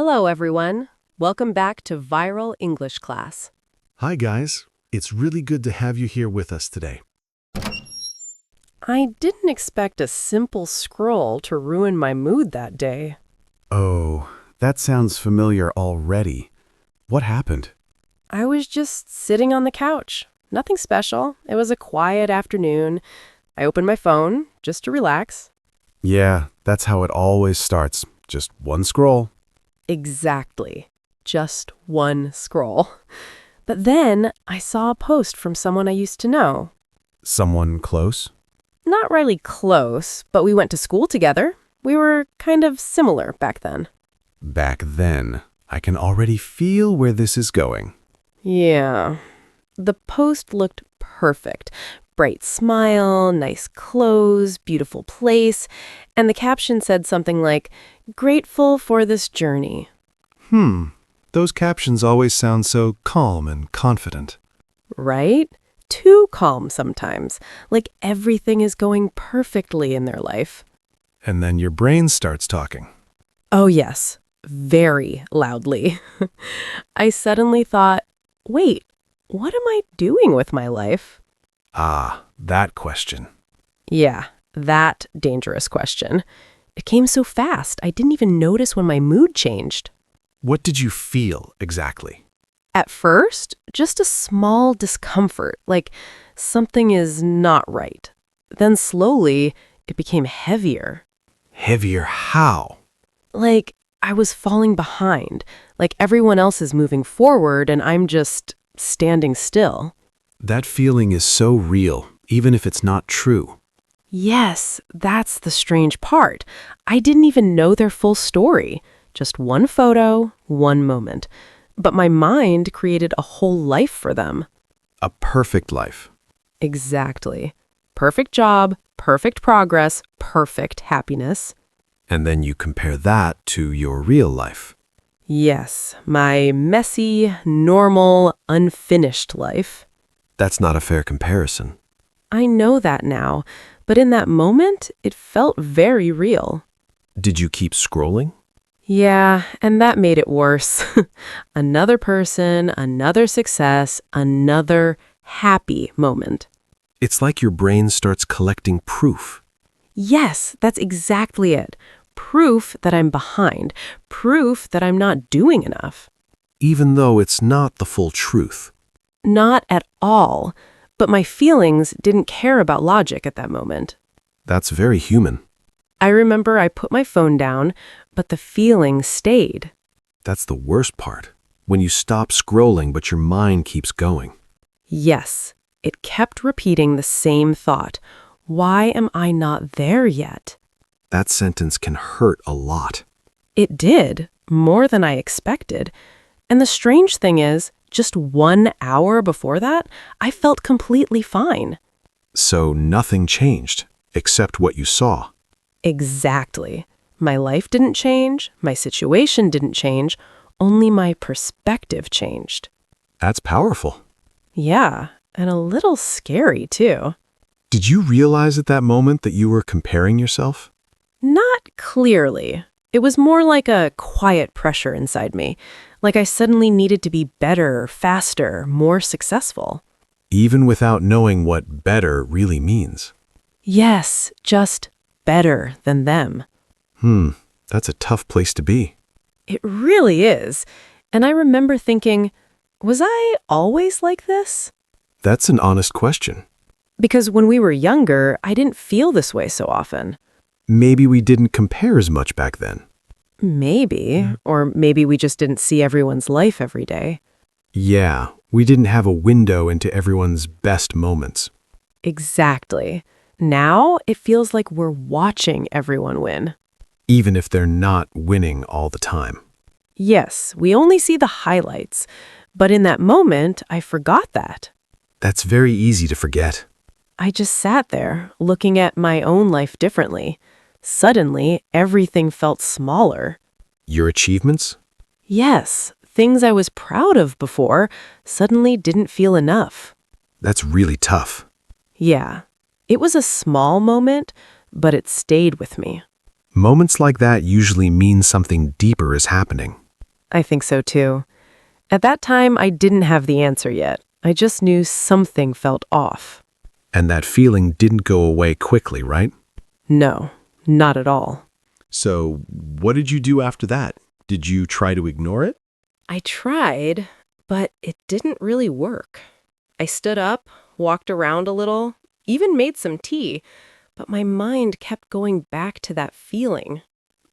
Hello, everyone. Welcome back to Viral English Class. Hi, guys. It's really good to have you here with us today. I didn't expect a simple scroll to ruin my mood that day. Oh, that sounds familiar already. What happened? I was just sitting on the couch. Nothing special. It was a quiet afternoon. I opened my phone just to relax. Yeah, that's how it always starts. Just one scroll. Exactly. Just one scroll. But then I saw a post from someone I used to know. Someone close? Not really close, but we went to school together. We were kind of similar back then. Back then. I can already feel where this is going. Yeah. The post looked perfect. Bright smile, nice clothes, beautiful place, and the caption said something like, "Grateful for this journey." Those captions always sound so calm and confident. Right? Too calm sometimes, like everything is going perfectly in their life. And then your brain starts talking. Oh yes, very loudly. I suddenly thought, wait, what am I doing with my life? Ah, that question. Yeah, that dangerous question. It came so fast, I didn't even notice when my mood changed. What did you feel exactly? At first, just a small discomfort, like something is not right. Then slowly, it became heavier. Heavier how? Like I was falling behind, like everyone else is moving forward and I'm just standing still. That feeling is so real, even if it's not true. Yes, that's the strange part. I didn't even know their full story. Just one photo, one moment. But my mind created a whole life for them. A perfect life. Exactly. Perfect job, perfect progress, perfect happiness. And then you compare that to your real life. Yes, my messy, normal, unfinished life. That's not a fair comparison. I know that now, but in that moment, it felt very real. Did you keep scrolling? Yeah, and that made it worse. Another person, another success, another happy moment. It's like your brain starts collecting proof. Yes, that's exactly it. Proof that I'm behind. Proof that I'm not doing enough. Even though it's not the full truth. Not at all. But my feelings didn't care about logic at that moment. That's very human. I remember I put my phone down, but the feeling stayed. That's the worst part. When you stop scrolling but your mind keeps going. Yes, it kept repeating the same thought. Why am I not there yet? That sentence can hurt a lot. It did, more than I expected. And the strange thing is, just 1 hour before that, I felt completely fine. So nothing changed, except what you saw. Exactly. My life didn't change, my situation didn't change, only my perspective changed. That's powerful. Yeah, and a little scary too. Did you realize at that moment that you were comparing yourself? Not clearly. It was more like a quiet pressure inside me, like I suddenly needed to be better, faster, more successful. Even without knowing what better really means. Yes, just better than them. That's a tough place to be. It really is. And I remember thinking, was I always like this? That's an honest question. Because when we were younger, I didn't feel this way so often. Maybe we didn't compare as much back then. Maybe. Or maybe we just didn't see everyone's life every day. Yeah, we didn't have a window into everyone's best moments. Exactly. Now it feels like we're watching everyone win. Even if they're not winning all the time. Yes, we only see the highlights. But in that moment, I forgot that. That's very easy to forget. I just sat there, looking at my own life differently. Suddenly, everything felt smaller. Your achievements? Yes, things I was proud of before suddenly didn't feel enough. That's really tough. Yeah, it was a small moment, but it stayed with me. Moments like that usually mean something deeper is happening. I think so too. At that time, I didn't have the answer yet. I just knew something felt off. And that feeling didn't go away quickly, right? No, not at all. So, what did you do after that? Did you try to ignore it? I tried, but it didn't really work. I stood up, walked around a little, even made some tea, but my mind kept going back to that feeling.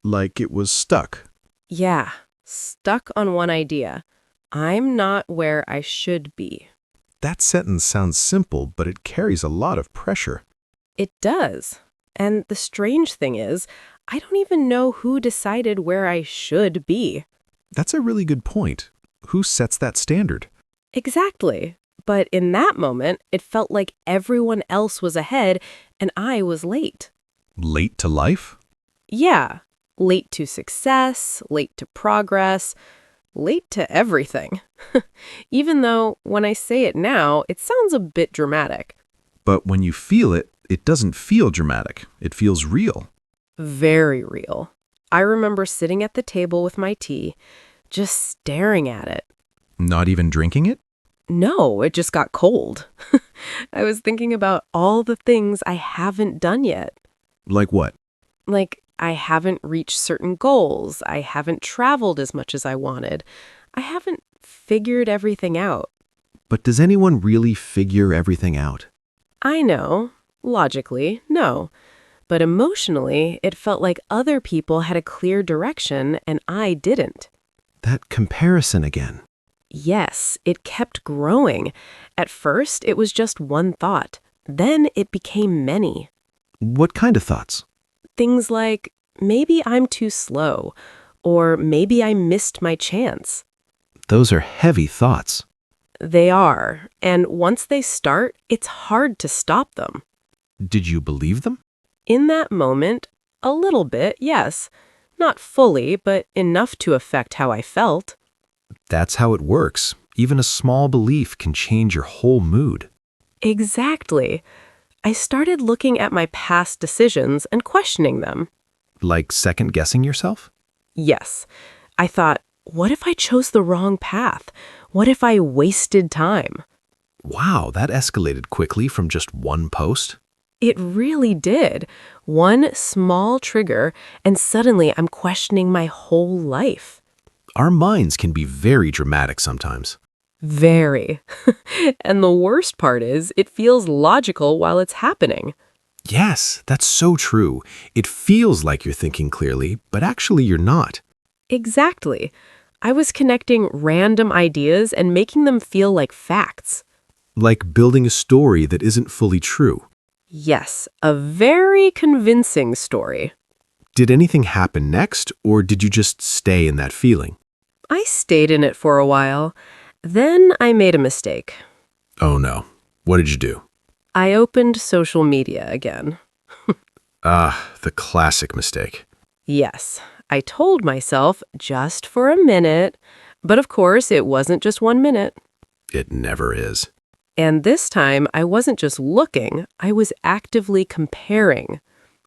Like it was stuck. Yeah, stuck on one idea. I'm not where I should be. That sentence sounds simple, but it carries a lot of pressure. It does. And the strange thing is, I don't even know who decided where I should be. That's a really good point. Who sets that standard? Exactly. But in that moment, it felt like everyone else was ahead and I was late. Late to life? Yeah, late to success, late to progress, late to everything. Even though, when I say it now, it sounds a bit dramatic. But when you feel it, it doesn't feel dramatic. It feels real. Very real. I remember sitting at the table with my tea, just staring at it. Not even drinking it? No, it just got cold. I was thinking about all the things I haven't done yet. Like what? Like, I haven't reached certain goals. I haven't traveled as much as I wanted. I haven't figured everything out. But does anyone really figure everything out? I know. Logically, no. But emotionally, it felt like other people had a clear direction and I didn't. That comparison again. Yes, it kept growing. At first, it was just one thought. Then it became many. What kind of thoughts? Things like, maybe I'm too slow, or maybe I missed my chance. Those are heavy thoughts. They are, and once they start, it's hard to stop them. Did you believe them? In that moment, a little bit, yes. Not fully, but enough to affect how I felt. That's how it works. Even a small belief can change your whole mood. Exactly. I started looking at my past decisions and questioning them. Like second-guessing yourself? Yes. I thought, what if I chose the wrong path? What if I wasted time? Wow, that escalated quickly from just one post. It really did. One small trigger, and suddenly I'm questioning my whole life. Our minds can be very dramatic sometimes. Very. And the worst part is, it feels logical while it's happening. Yes, that's so true. It feels like you're thinking clearly, but actually you're not. Exactly. I was connecting random ideas and making them feel like facts. Like building a story that isn't fully true. Yes, a very convincing story. Did anything happen next, or did you just stay in that feeling? I stayed in it for a while. Then I made a mistake. Oh no. What did you do? I opened social media again. The classic mistake. Yes, I told myself just for a minute, but of course it wasn't just 1 minute. It never is. And this time I wasn't just looking, I was actively comparing.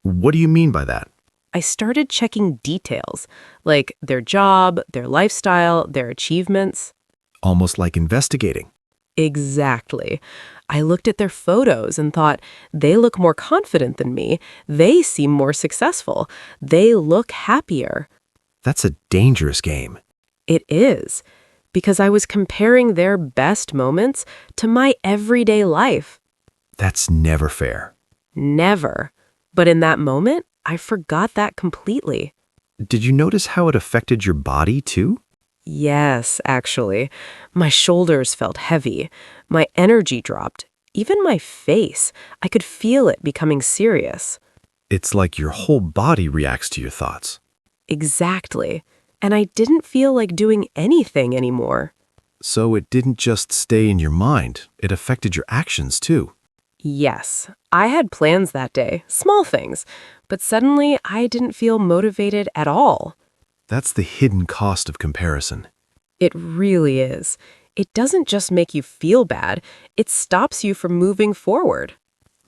What do you mean by that? I started checking details, like their job, their lifestyle, their achievements. Almost like investigating. Exactly. I looked at their photos and thought, they look more confident than me. They seem more successful. They look happier. That's a dangerous game. It is, because I was comparing their best moments to my everyday life. That's never fair. Never. But in that moment, I forgot that completely. Did you notice how it affected your body too? Yes, actually. My shoulders felt heavy. My energy dropped. Even my face. I could feel it becoming serious. It's like your whole body reacts to your thoughts. Exactly. And I didn't feel like doing anything anymore. So it didn't just stay in your mind, it affected your actions too. Yes, I had plans that day, small things, but suddenly I didn't feel motivated at all. That's the hidden cost of comparison. It really is. It doesn't just make you feel bad, it stops you from moving forward.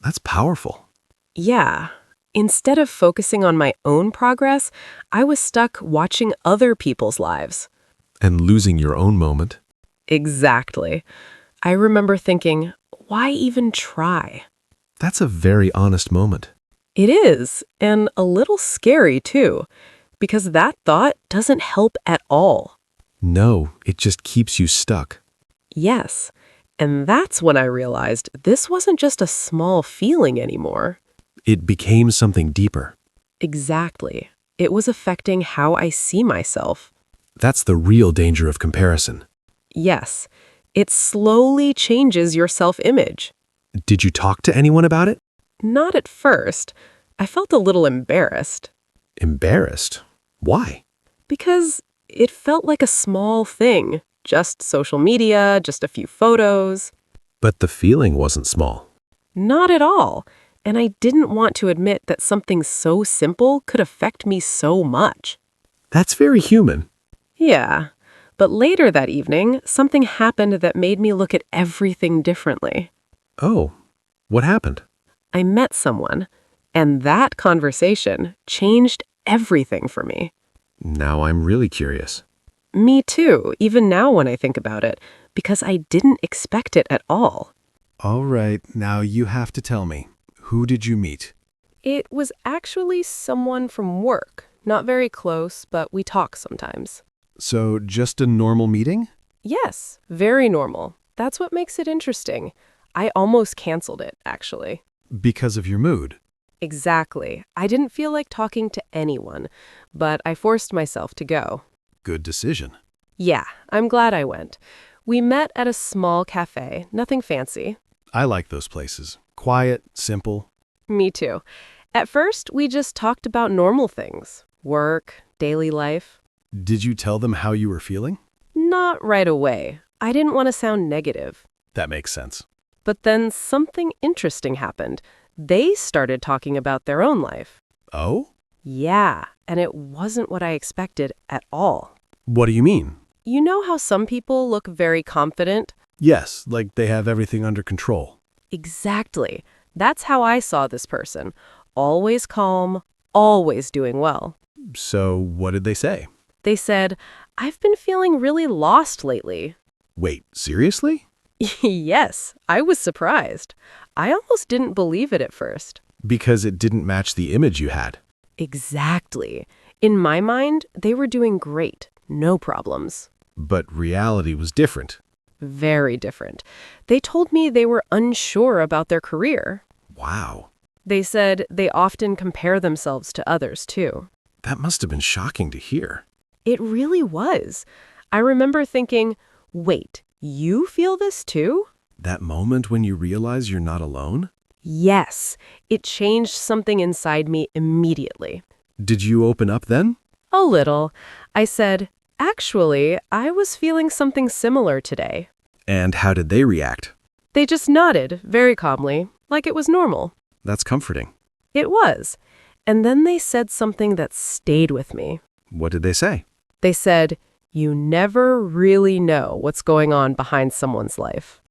That's powerful. Yeah. Instead of focusing on my own progress, I was stuck watching other people's lives. And losing your own moment. Exactly. I remember thinking, why even try? That's a very honest moment. It is, and a little scary too, because that thought doesn't help at all. No, it just keeps you stuck. Yes, and that's when I realized this wasn't just a small feeling anymore. It became something deeper. Exactly. It was affecting how I see myself. That's the real danger of comparison. Yes, it slowly changes your self-image. Did you talk to anyone about it? Not at first. I felt a little embarrassed Embarrassed? Why? because it felt like a small thing. Just social media, just a few photos. But the feeling wasn't small. Not at all. And I didn't want to admit that something so simple could affect me so much. That's very human. Yeah. But later that evening, something happened that made me look at everything differently. Oh, what happened? I met someone, and that conversation changed everything for me. Now I'm really curious. Me too, even now when I think about it, because I didn't expect it at all. All right, now you have to tell me. Who did you meet? It was actually someone from work. Not very close, but we talk sometimes. So, just a normal meeting? Yes, very normal. That's what makes it interesting. I almost canceled it, actually. Because of your mood. Exactly. I didn't feel like talking to anyone, but I forced myself to go. Good decision. Yeah, I'm glad I went. We met at a small cafe, nothing fancy. I like those places. Quiet, simple. Me too. At first, we just talked about normal things. Work, daily life. Did you tell them how you were feeling? Not right away. I didn't want to sound negative. That makes sense. But then something interesting happened. They started talking about their own life. Oh? Yeah, and it wasn't what I expected at all. What do you mean? You know how some people look very confident? Yes, like they have everything under control. Exactly. That's how I saw this person. Always calm, always doing well. So, what did they say? They said, I've been feeling really lost lately. Wait, seriously? Yes, I was surprised. I almost didn't believe it at first. Because it didn't match the image you had. Exactly. In my mind, they were doing great. No problems. But reality was different. Very different. They told me they were unsure about their career. Wow. They said they often compare themselves to others, too. That must have been shocking to hear. It really was. I remember thinking, wait, you feel this too? That moment when you realize you're not alone? Yes, it changed something inside me immediately. Did you open up then? A little. I said, actually, I was feeling something similar today. And how did they react? They just nodded, very calmly, like it was normal. That's comforting. It was. And then they said something that stayed with me. What did they say? They said, you never really know what's going on behind someone's life.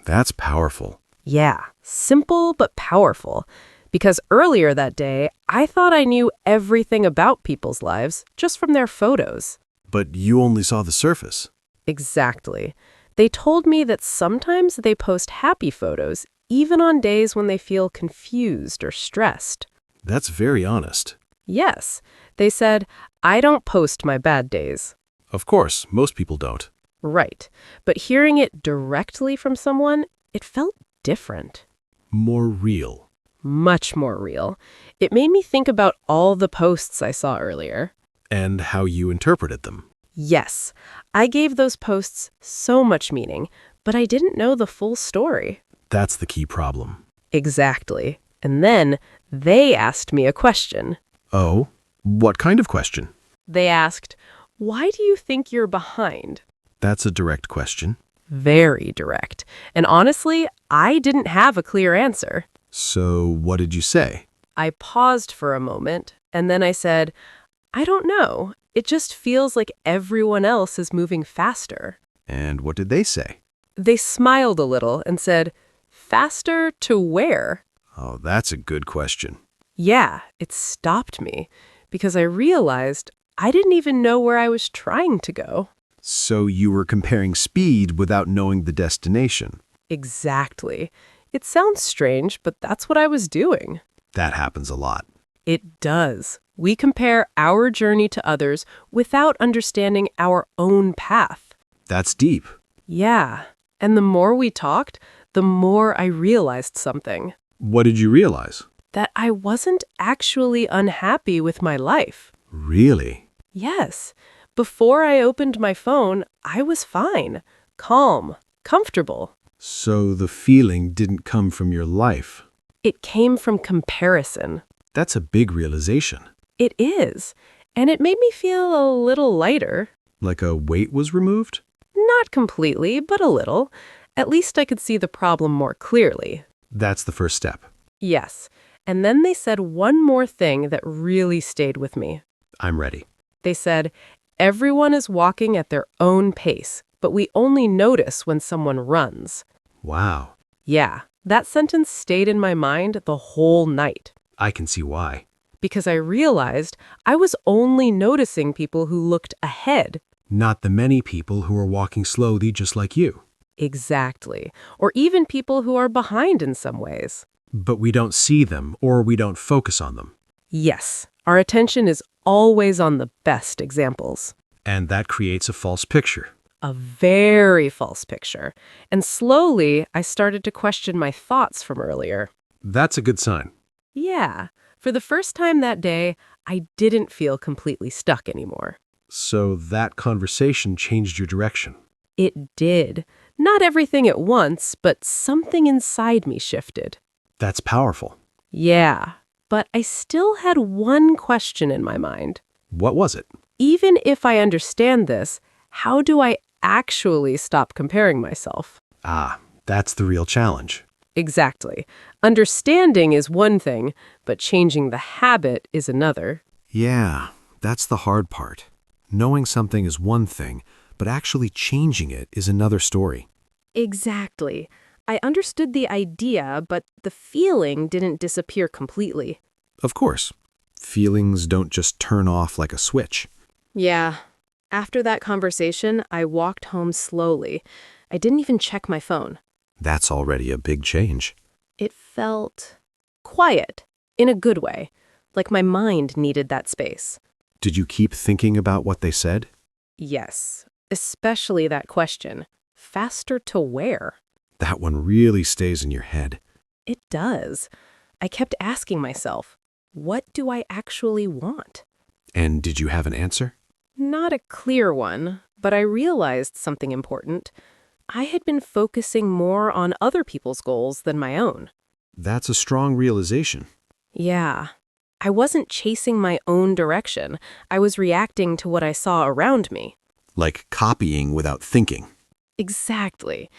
That's powerful. Yeah, simple but powerful. Because earlier that day, I thought I knew everything about people's lives just from their photos. But you only saw the surface. Exactly. They told me that sometimes they post happy photos, even on days when they feel confused or stressed. That's very honest. Yes, they said, I don't post my bad days. Of course, most people don't. Right. But hearing it directly from someone, it felt different. More real. Much more real. It made me think about all the posts I saw earlier. And how you interpreted them. Yes, I gave those posts so much meaning, but I didn't know the full story. That's the key problem. Exactly. And then they asked me a question. Oh? What kind of question? They asked, why do you think you're behind? That's a direct question. Very direct. And honestly, I didn't have a clear answer. So, what did you say? I paused for a moment, and then I said, I don't know. It just feels like everyone else is moving faster. And what did they say? They smiled a little and said, faster to where? Oh, that's a good question. Yeah, it stopped me because I realized I didn't even know where I was trying to go. So you were comparing speed without knowing the destination. Exactly. It sounds strange, but that's what I was doing. That happens a lot. It does. We compare our journey to others without understanding our own path. That's deep. Yeah. And the more we talked, the more I realized something. What did you realize? That I wasn't actually unhappy with my life. Really? Yes. Before I opened my phone, I was fine, calm, comfortable. So the feeling didn't come from your life. It came from comparison. That's a big realization. It is. And it made me feel a little lighter. Like a weight was removed? Not completely, but a little. At least I could see the problem more clearly. That's the first step. Yes. And then they said one more thing that really stayed with me. I'm ready. They said, everyone is walking at their own pace, but we only notice when someone runs. Wow. Yeah, that sentence stayed in my mind the whole night. I can see why. Because I realized I was only noticing people who looked ahead. Not the many people who are walking slowly just like you. Exactly. Or even people who are behind in some ways. But we don't see them or we don't focus on them. Yes, our attention is always on the best examples. And that creates a false picture. A very false picture. And slowly, I started to question my thoughts from earlier. That's a good sign. Yeah, for the first time that day, I didn't feel completely stuck anymore. So that conversation changed your direction. It did. Not everything at once, but something inside me shifted. That's powerful. Yeah, but I still had one question in my mind. What was it? Even if I understand this, how do I actually stop comparing myself? Ah, that's the real challenge. Exactly. Understanding is one thing, but changing the habit is another. Yeah, that's the hard part. Knowing something is one thing, but actually changing it is another story. Exactly. I understood the idea, but the feeling didn't disappear completely. Of course, feelings don't just turn off like a switch. Yeah. After that conversation, I walked home slowly. I didn't even check my phone. That's already a big change. It felt quiet, in a good way, like my mind needed that space. Did you keep thinking about what they said? Yes, especially that question, faster to where? That one really stays in your head. It does. I kept asking myself, what do I actually want? And did you have an answer? Not a clear one, but I realized something important. I had been focusing more on other people's goals than my own. That's a strong realization. Yeah. I wasn't chasing my own direction. I was reacting to what I saw around me. Like copying without thinking. Exactly.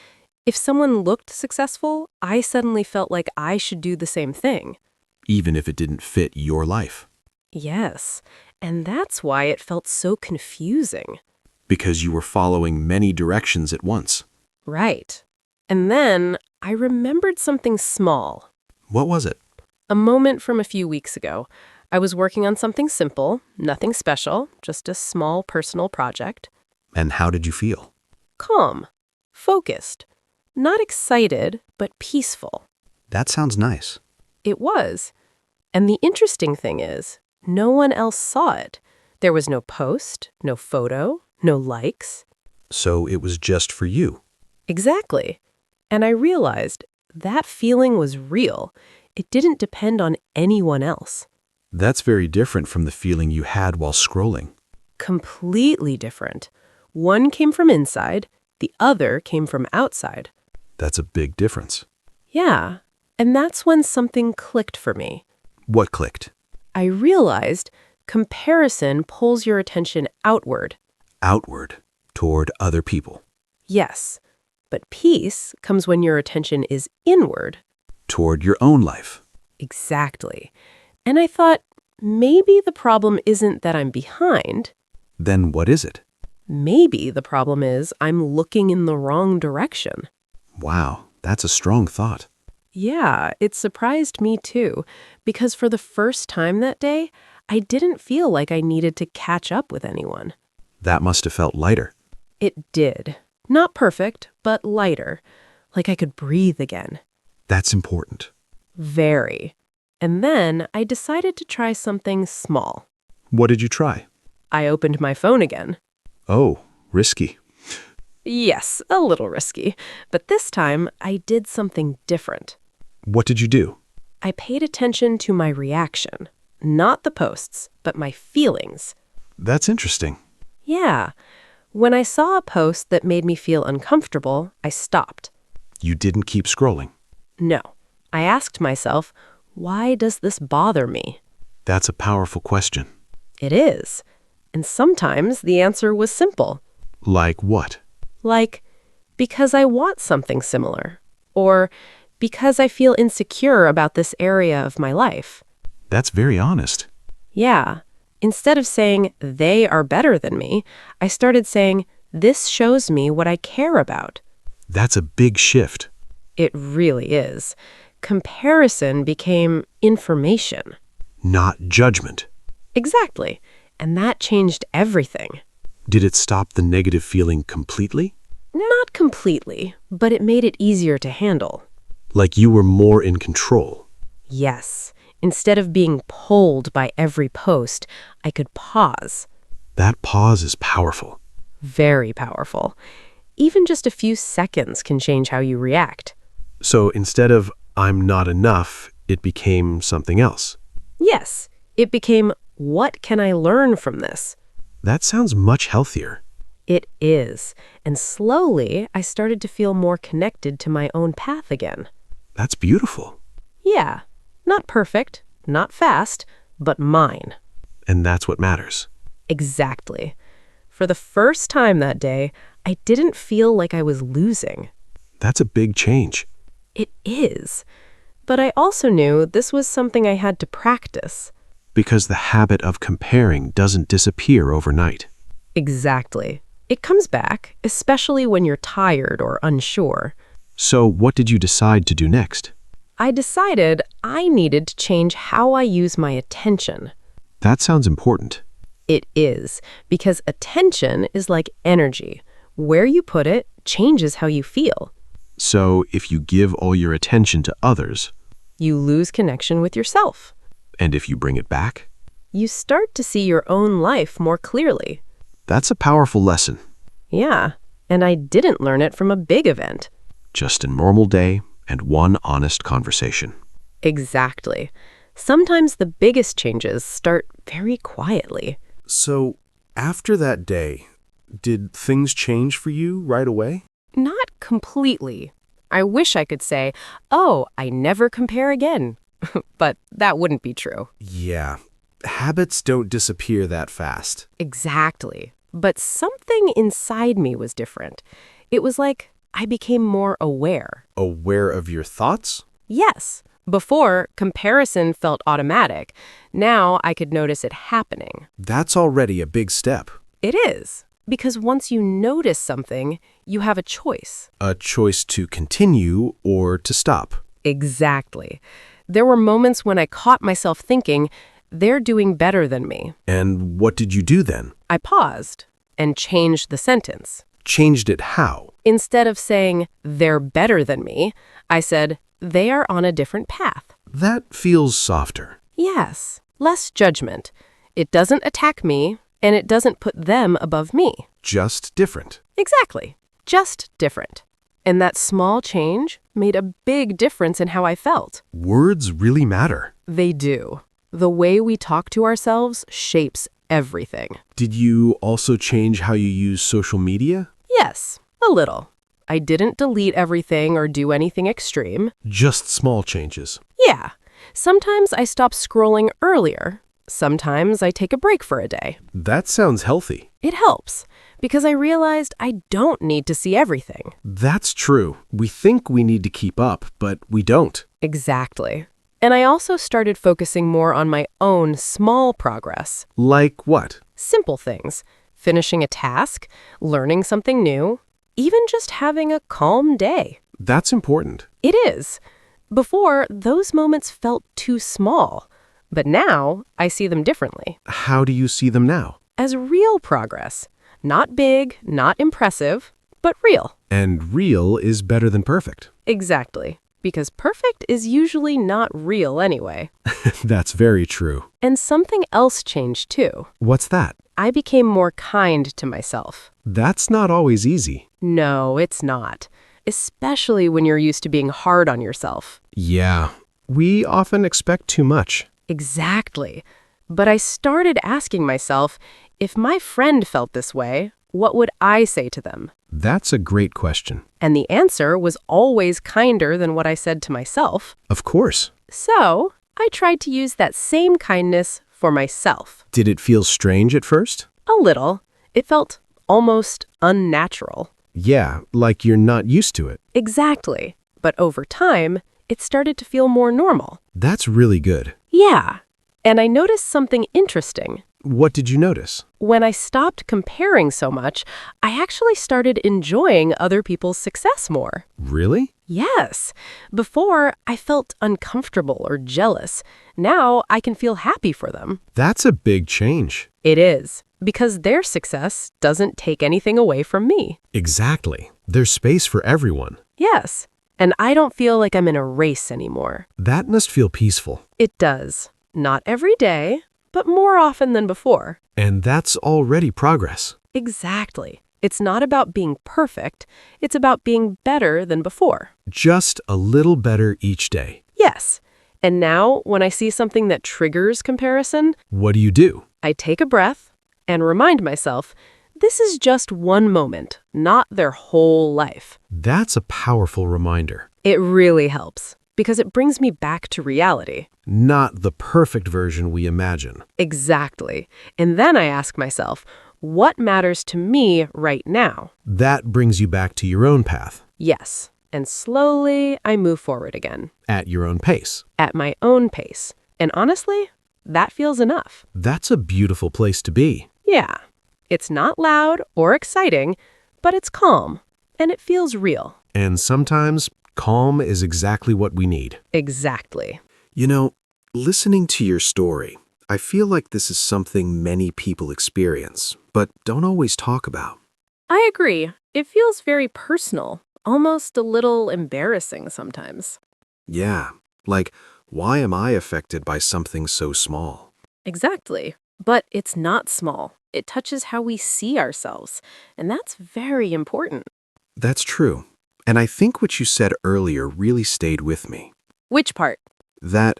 If someone looked successful, I suddenly felt like I should do the same thing. Even if it didn't fit your life. Yes, and that's why it felt so confusing. Because you were following many directions at once. Right. And then I remembered something small. What was it? A moment from a few weeks ago. I was working on something simple, nothing special, just a small personal project. And how did you feel? Calm, focused, not excited, but peaceful. That sounds nice. It was. And the interesting thing is, no one else saw it. There was no post, no photo, no likes. So it was just for you. Exactly. And I realized that feeling was real. It didn't depend on anyone else. That's very different from the feeling you had while scrolling. Completely different. One came from inside, the other came from outside. That's a big difference. Yeah, and that's when something clicked for me. What clicked? I realized comparison pulls your attention outward. Outward, toward other people. Yes, but peace comes when your attention is inward. Toward your own life. Exactly. And I thought, maybe the problem isn't that I'm behind. Then what is it? Maybe the problem is I'm looking in the wrong direction. Wow, that's a strong thought. Yeah, it surprised me too, because for the first time that day, I didn't feel like I needed to catch up with anyone. That must have felt lighter. It did. Not perfect, but lighter. Like I could breathe again. That's important. Very. And then I decided to try something small. What did you try? I opened my phone again. Oh, risky. Yes, a little risky. But this time, I did something different. What did you do? I paid attention to my reaction. Not the posts, but my feelings. That's interesting. Yeah. When I saw a post that made me feel uncomfortable, I stopped. You didn't keep scrolling. No. I asked myself, why does this bother me? That's a powerful question. It is. And sometimes the answer was simple. Like what? Like, because I want something similar. Or because I feel insecure about this area of my life. That's very honest. Yeah. Instead of saying, they are better than me, I started saying, this shows me what I care about. That's a big shift. It really is. Comparison became information. Not judgment. Exactly. And that changed everything. Did it stop the negative feeling completely? Not completely, but it made it easier to handle. Like you were more in control. Yes. Instead of being pulled by every post, I could pause. That pause is powerful. Very powerful. Even just a few seconds can change how you react. So instead of I'm not enough, it became something else. Yes, it became, what can I learn from this? That sounds much healthier. It is. And slowly, I started to feel more connected to my own path again. That's beautiful. Yeah. Not perfect, not fast, but mine. And that's what matters. Exactly. For the first time that day, I didn't feel like I was losing. That's a big change. It is. But I also knew this was something I had to practice. Because the habit of comparing doesn't disappear overnight. Exactly. It comes back, especially when you're tired or unsure. So what did you decide to do next? I decided I needed to change how I use my attention. That sounds important. It is, because attention is like energy. Where you put it changes how you feel. So if you give all your attention to others, You lose connection with yourself. and if you bring it back, You start to see your own life more clearly. that's a powerful lesson. Yeah, and I didn't learn it from a big event. Just a normal day and one honest conversation. Exactly. Sometimes the biggest changes start very quietly. So, after that day, did things change for you right away? Not completely. I wish I could say, oh, I never compare again. But that wouldn't be true. Yeah. Habits don't disappear that fast. Exactly. But something inside me was different. It was like I became more aware. Aware of your thoughts? Yes. Before, comparison felt automatic. Now I could notice it happening. That's already a big step. It is. Because once you notice something, you have a choice. A choice to continue or to stop. Exactly. There were moments when I caught myself thinking, they're doing better than me. And what did you do then? I paused and changed the sentence. Changed it how? Instead of saying, they're better than me, I said, they are on a different path. That feels softer. Yes, less judgment. It doesn't attack me, and it doesn't put them above me. Just different. Exactly. Just different. And that small change made a big difference in how I felt. Words really matter. They do. The way we talk to ourselves shapes everything. Did you also change how you use social media? Yes, a little. I didn't delete everything or do anything extreme. Just small changes. Yeah. Sometimes I stop scrolling earlier. Sometimes I take a break for a day. That sounds healthy. It helps, because I realized I don't need to see everything. That's true. We think we need to keep up, but we don't. Exactly. And I also started focusing more on my own small progress. Like what? Simple things. Finishing a task, learning something new, even just having a calm day. That's important. It is. Before, those moments felt too small. But now, I see them differently. How do you see them now? As real progress. Not big, not impressive, but real. And real is better than perfect. Exactly. Because perfect is usually not real anyway. That's very true. And something else changed too. What's that? I became more kind to myself. That's not always easy. No, it's not. Especially when you're used to being hard on yourself. Yeah, we often expect too much. Exactly. But I started asking myself, if my friend felt this way, what would I say to them? That's a great question. And the answer was always kinder than what I said to myself. Of course. So I tried to use that same kindness for myself. Did it feel strange at first? A little. It felt almost unnatural. Yeah, like you're not used to it. Exactly. But over time, it started to feel more normal. That's really good. Yeah. And I noticed something interesting. What did you notice? When I stopped comparing so much, I actually started enjoying other people's success more. Really? Yes. Before, I felt uncomfortable or jealous. Now, I can feel happy for them. That's a big change. It is, because their success doesn't take anything away from me. Exactly. There's space for everyone. Yes. And I don't feel like I'm in a race anymore. That must feel peaceful. It does. Not every day, but more often than before. And that's already progress. Exactly. It's not about being perfect. It's about being better than before. Just a little better each day. Yes. And now, when I see something that triggers comparison, What do you do? I take a breath and remind myself, this is just one moment, not their whole life. That's a powerful reminder. It really helps, because it brings me back to reality. Not the perfect version we imagine. Exactly. And then I ask myself, what matters to me right now? That brings you back to your own path, Yes. And slowly, I move forward again, at your own pace. at my own pace. And honestly, that feels enough. That's a beautiful place to be. Yeah. It's not loud or exciting, but it's calm, and it feels real. And sometimes, calm is exactly what we need. Exactly. You know, listening to your story, I feel like this is something many people experience, but don't always talk about. I agree. It feels very personal, almost a little embarrassing sometimes. Yeah, like, why am I affected by something so small? Exactly. But it's not small. It touches how we see ourselves, and that's very important. That's true. And I think what you said earlier really stayed with me. Which part? That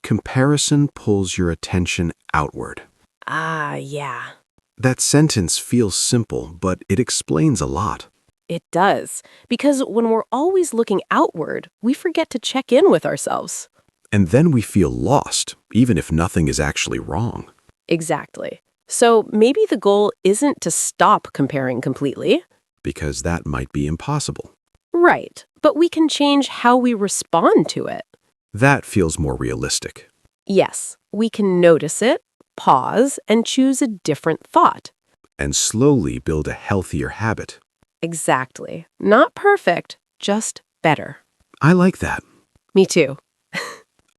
comparison pulls your attention outward. Ah, yeah. That sentence feels simple, but it explains a lot. It does. Because when we're always looking outward, we forget to check in with ourselves. And then we feel lost, even if nothing is actually wrong. Exactly. So maybe the goal isn't to stop comparing completely. Because that might be impossible. Right. But we can change how we respond to it. That feels more realistic. Yes, we can notice it, pause, and choose a different thought. And slowly build a healthier habit. Exactly. Not perfect, just better. I like that. Me too.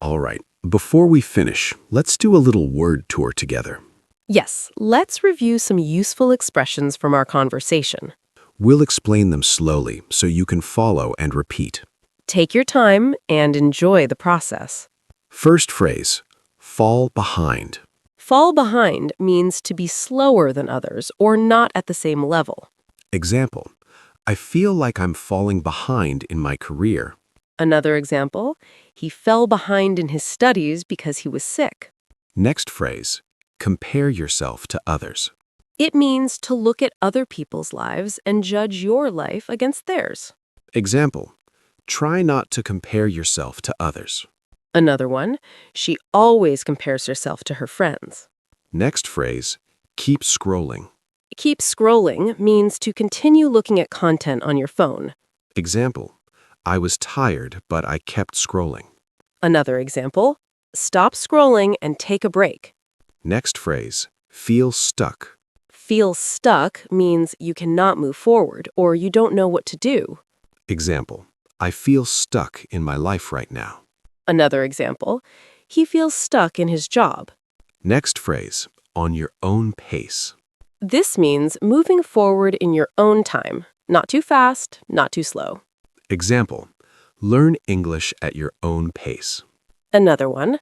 All right, before we finish, let's do a little word tour together. Yes, let's review some useful expressions from our conversation. We'll explain them slowly so you can follow and repeat. Take your time and enjoy the process. First phrase, fall behind. Fall behind means to be slower than others or not at the same level. Example, I feel like I'm falling behind in my career. Another example, he fell behind in his studies because he was sick. Next phrase, compare yourself to others. It means to look at other people's lives and judge your life against theirs. Example, try not to compare yourself to others. Another one, she always compares herself to her friends. Next phrase, keep scrolling. Keep scrolling means to continue looking at content on your phone. Example, I was tired, but I kept scrolling. Another example, stop scrolling and take a break. Next phrase, feel stuck. Feel stuck means you cannot move forward or you don't know what to do. Example, I feel stuck in my life right now. Another example, he feels stuck in his job. Next phrase, on your own pace. This means moving forward in your own time, not too fast, not too slow. Example, learn English at your own pace. Another one,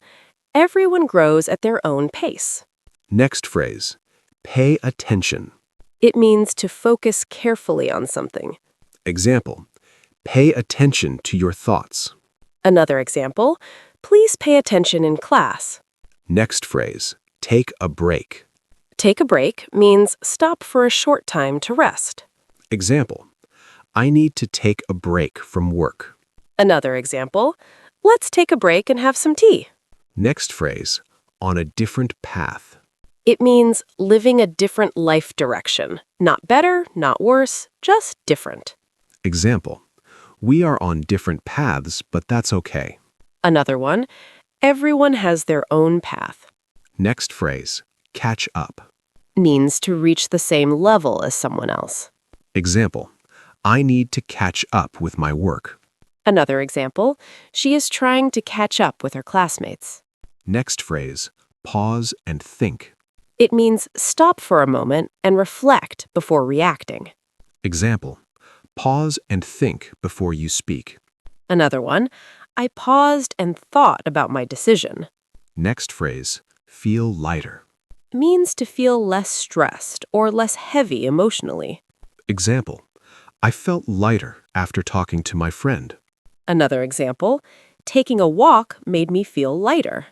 everyone grows at their own pace. Next phrase, pay attention. It means to focus carefully on something. Example, pay attention to your thoughts. Another example, please pay attention in class. Next phrase, take a break. Take a break means stop for a short time to rest. Example, I need to take a break from work. Another example, let's take a break and have some tea. Next phrase, on a different path. It means living a different life direction. Not better, not worse, just different. Example, we are on different paths, but that's okay. Another one, everyone has their own path. Next phrase, catch up. Means to reach the same level as someone else. Example, I need to catch up with my work. Another example, she is trying to catch up with her classmates. Next phrase, pause and think. It means stop for a moment and reflect before reacting. Example, pause and think before you speak. Another one, I paused and thought about my decision. Next phrase, feel lighter. Means to feel less stressed or less heavy emotionally. Example, I felt lighter after talking to my friend. Another example, taking a walk made me feel lighter.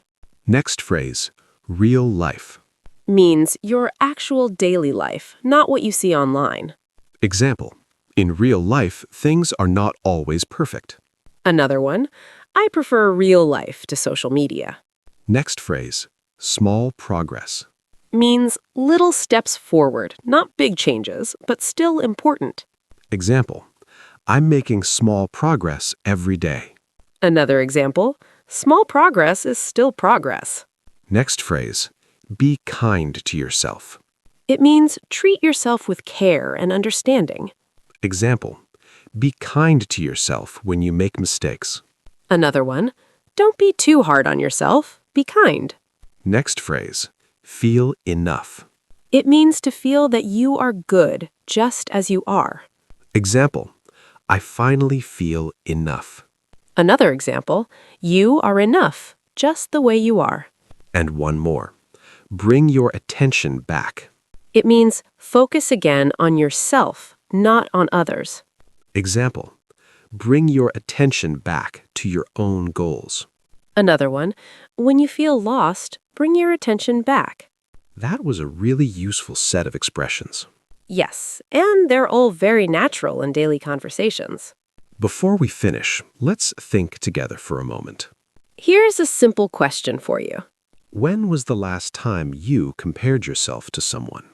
Next phrase, real life. Means your actual daily life, not what you see online. Example, in real life, things are not always perfect. Another one, I prefer real life to social media. Next phrase, small progress. Means little steps forward, not big changes, but still important. Example, I'm making small progress every day. Another example, small progress is still progress. Next phrase, be kind to yourself. It means treat yourself with care and understanding. Example, be kind to yourself when you make mistakes. Another one, don't be too hard on yourself, be kind. Next phrase, feel enough. It means to feel that you are good just as you are. Example, I finally feel enough. Another example, you are enough just the way you are. And one more, bring your attention back. It means focus again on yourself, not on others. Example, bring your attention back to your own goals. Another one, when you feel lost, bring your attention back. That was a really useful set of expressions. Yes, and they're all very natural in daily conversations. Before we finish, let's think together for a moment. Here's a simple question for you. When was the last time you compared yourself to someone?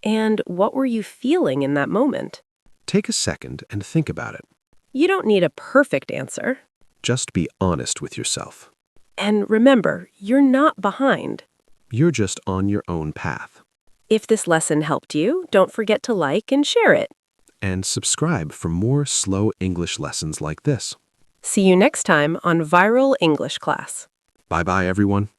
And what were you feeling in that moment? Take a second and think about it. You don't need a perfect answer. Just be honest with yourself. And remember, you're not behind. You're just on your own path. If this lesson helped you, don't forget to like and share it. And subscribe for more slow English lessons like this. See you next time on Viral English Class. Bye-bye, everyone.